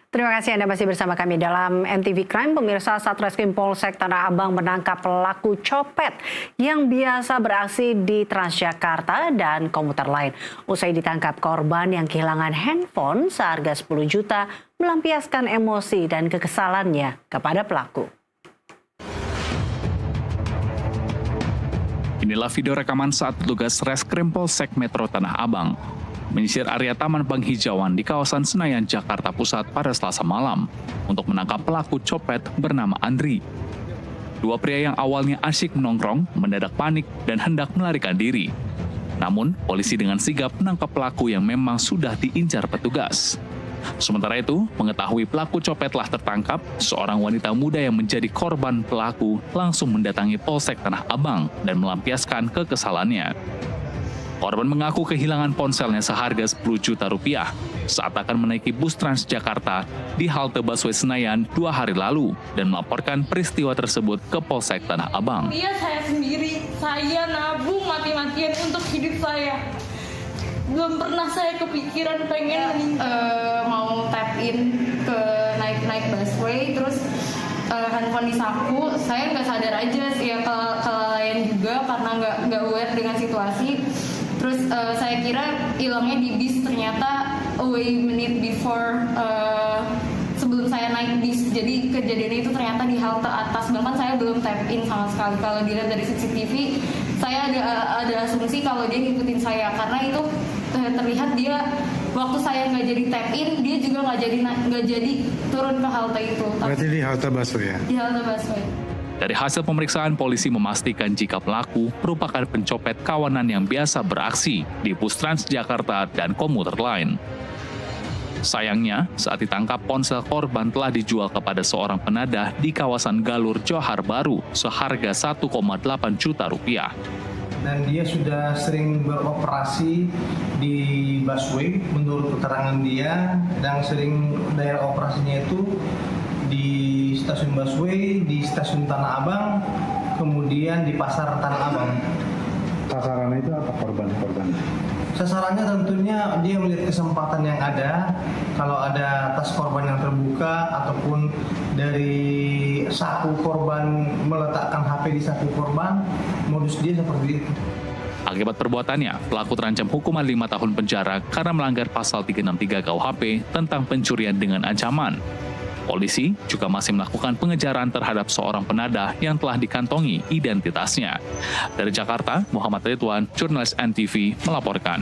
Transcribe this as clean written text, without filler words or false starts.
Terima kasih Anda masih bersama kami dalam MTV Crime. Pemirsa, Satreskrim Polsek Tanah Abang menangkap pelaku copet yang biasa beraksi di Transjakarta dan komuter lain. Usai ditangkap, korban yang kehilangan handphone seharga 10 juta melampiaskan emosi dan kekesalannya kepada pelaku. Inilah video rekaman saat petugas Reskrim Polsek Metro Tanah Abang menyisir area Taman Penghijauan di kawasan Senayan, Jakarta Pusat pada Selasa malam untuk menangkap pelaku copet bernama Andri. Dua pria yang awalnya asyik menongkrong mendadak panik dan hendak melarikan diri. Namun, polisi dengan sigap menangkap pelaku yang memang sudah diincar petugas. Sementara itu, mengetahui pelaku copet telah tertangkap, seorang wanita muda yang menjadi korban pelaku langsung mendatangi Polsek Tanah Abang dan melampiaskan kekesalannya. Korban mengaku kehilangan ponselnya seharga 10 juta rupiah saat akan menaiki bus Transjakarta di halte busway Senayan 2 hari lalu dan melaporkan peristiwa tersebut ke Polsek Tanah Abang. Iya, saya sendiri, saya nabung mati-matian untuk hidup saya. Belum pernah saya kepikiran pengen mau tap in ke naik busway, terus handphone di saku. Saya nggak sadar aja sih ya, kelalaian juga karena nggak aware dengan situasi. Terus saya kira hilangnya di bis, ternyata away minute before sebelum saya naik bis. Jadi kejadiannya itu ternyata di halte atas, bahkan saya belum tap in sama sekali. Kalau dilihat dari CCTV, saya ada asumsi kalau dia ngikutin saya, karena itu terlihat dia waktu saya nggak jadi tap in, dia juga nggak jadi turun ke halte itu. Berarti di halte busway ya? Di halte busway. Dari hasil pemeriksaan, polisi memastikan jika pelaku merupakan pencopet kawanan yang biasa beraksi di bus Transjakarta dan komuter lain. Sayangnya, saat ditangkap, ponsel korban telah dijual kepada seorang penadah di kawasan Galur, Johar Baru seharga 1,8 juta rupiah. Dan dia sudah sering beroperasi di busway menurut keterangan dia, dan sering daerah operasinya itu di stasiun busway, di stasiun Tanah Abang, kemudian di pasar Tanah Abang. Sasarannya itu apa korban? Sasarannya tentunya dia melihat kesempatan yang ada, kalau ada tas korban yang terbuka ataupun dari saku korban meletakkan HP di saku korban, modus dia seperti itu. Akibat perbuatannya, pelaku terancam hukuman 5 tahun penjara karena melanggar pasal 363 KUHP tentang pencurian dengan ancaman. Polisi juga masih melakukan pengejaran terhadap seorang penadah yang telah dikantongi identitasnya. Dari Jakarta, Muhammad Ridwan, jurnalis NTV, melaporkan.